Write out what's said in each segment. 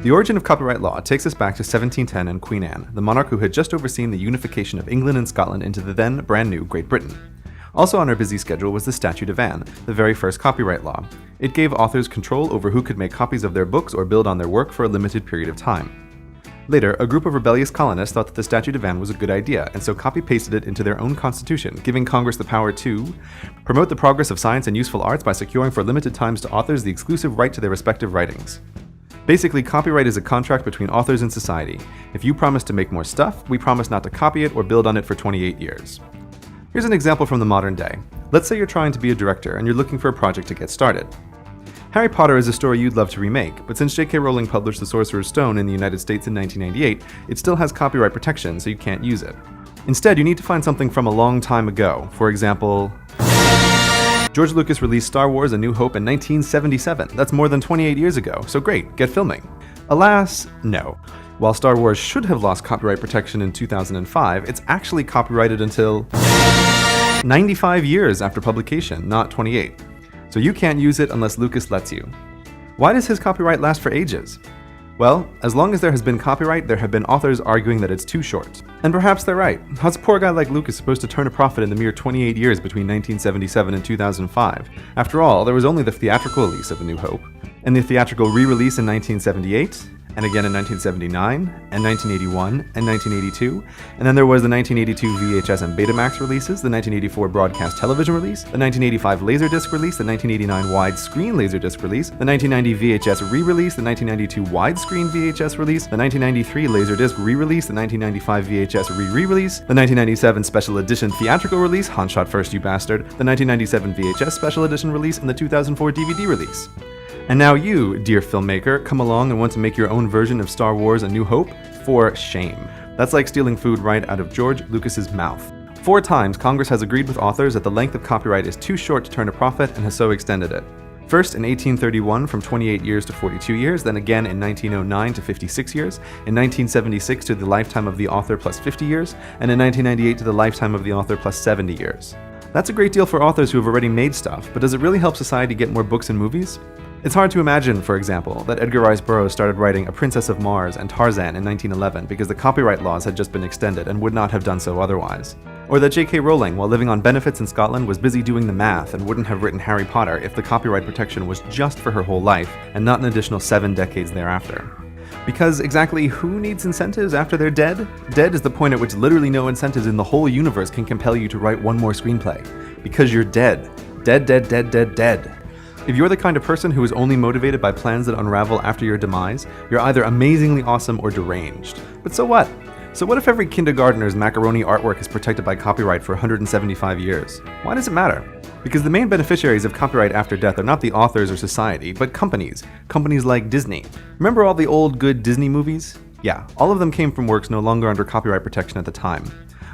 The origin of copyright law takes us back to 1710 and Queen Anne, the monarch who had just overseen the unification of England and Scotland into the then brand new Great Britain. Also on her busy schedule was the Statute of Anne, the very first copyright law. It gave authors control over who could make copies of their books or build on their work for a limited period of time. Later, a group of rebellious colonists thought that the Statute of Anne was a good idea, and so copy-pasted it into their own constitution, giving Congress the power to promote the progress of science and useful arts by securing for limited times to authors the exclusive right to their respective writings. Basically, copyright is a contract between authors and society. If you promise to make more stuff, we promise not to copy it or build on it for 28 years. Here's an example from the modern day. Let's say you're trying to be a director and you're looking for a project to get started. Harry Potter is a story you'd love to remake, but since J.K. Rowling published The Sorcerer's Stone in the United States in 1998, it still has copyright protection, so you can't use it. Instead, you need to find something from a long time ago. For example, George Lucas released Star Wars: A New Hope in 1977. That's more than 28 years ago, so great, get filming. Alas, no. While Star Wars should have lost copyright protection in 2005, it's actually copyrighted until 95 years after publication, not 28. So you can't use it unless Lucas lets you. Why does his copyright last for ages? Well, as long as there has been copyright, there have been authors arguing that it's too short. And perhaps they're right. How's a poor guy like Lucas supposed to turn a profit in the mere 28 years between 1977 and 2005? After all, there was only the theatrical release of A New Hope, and the theatrical re-release in 1978, and again in 1979, and 1981, and 1982, and then there was the 1982 VHS and Betamax releases, the 1984 broadcast television release, the 1985 Laserdisc release, the 1989 widescreen Laserdisc release, the 1990 VHS re-release, the 1992 widescreen VHS release, the 1993 Laserdisc re-release, the 1995 VHS re-release, the 1997 special edition theatrical release, Han Shot First You Bastard, the 1997 VHS special edition release, and the 2004 DVD release. And now you, dear filmmaker, come along and want to make your own version of Star Wars: A New Hope? For shame. That's like stealing food right out of George Lucas's mouth. 4 times, Congress has agreed with authors that the length of copyright is too short to turn a profit and has so extended it. First in 1831 from 28 years to 42 years, then again in 1909 to 56 years, in 1976 to the lifetime of the author plus 50 years, and in 1998 to the lifetime of the author plus 70 years. That's a great deal for authors who have already made stuff, but does it really help society get more books and movies? It's hard to imagine, for example, that Edgar Rice Burroughs started writing A Princess of Mars and Tarzan in 1911 because the copyright laws had just been extended and would not have done so otherwise. Or that J.K. Rowling, while living on benefits in Scotland, was busy doing the math and wouldn't have written Harry Potter if the copyright protection was just for her whole life and not an additional 7 decades thereafter. Because exactly who needs incentives after they're dead? Dead is the point at which literally no incentives in the whole universe can compel you to write one more screenplay. Because you're dead. Dead, dead, dead, dead, dead. If you're the kind of person who is only motivated by plans that unravel after your demise, you're either amazingly awesome or deranged. But so what? So what if every kindergartner's macaroni artwork is protected by copyright for 175 years? Why does it matter? Because the main beneficiaries of copyright after death are not the authors or society, but companies. Companies like Disney. Remember all the old good Disney movies? Yeah, all of them came from works no longer under copyright protection at the time.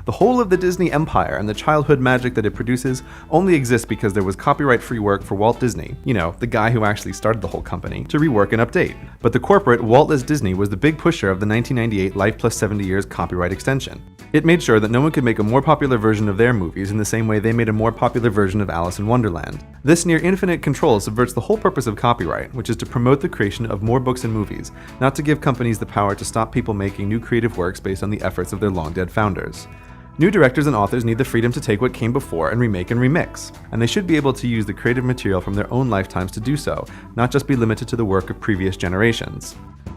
The whole of the Disney empire and the childhood magic that it produces only exists because there was copyright-free work for Walt Disney, you know, the guy who actually started the whole company, to rework and update. But the corporate Walt Disney was the big pusher of the 1998 Life Plus 70 Years copyright extension. It made sure that no one could make a more popular version of their movies in the same way they made a more popular version of Alice in Wonderland. This near-infinite control subverts the whole purpose of copyright, which is to promote the creation of more books and movies, not to give companies the power to stop people making new creative works based on the efforts of their long-dead founders. New directors and authors need the freedom to take what came before and remake and remix, and they should be able to use the creative material from their own lifetimes to do so, not just be limited to the work of previous generations.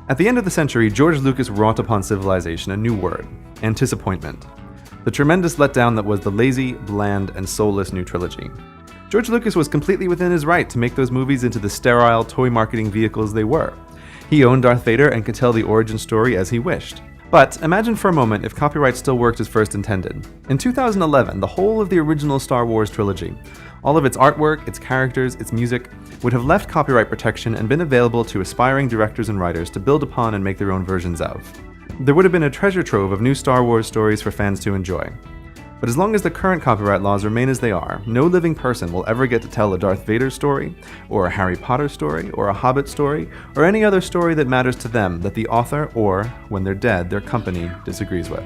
At the end of the century, George Lucas wrought upon civilization a new word: anticipantment. The tremendous letdown that was the lazy, bland, and soulless new trilogy. George Lucas was completely within his right to make those movies into the sterile, toy marketing vehicles they were. He owned Darth Vader and could tell the origin story as he wished. But imagine for a moment if copyright still worked as first intended. In 2011, the whole of the original Star Wars trilogy, all of its artwork, its characters, its music, would have left copyright protection and been available to aspiring directors and writers to build upon and make their own versions of. There would have been a treasure trove of new Star Wars stories for fans to enjoy. But as long as the current copyright laws remain as they are, no living person will ever get to tell a Darth Vader story, or a Harry Potter story, or a Hobbit story, or any other story that matters to them that the author or, when they're dead, their company disagrees with.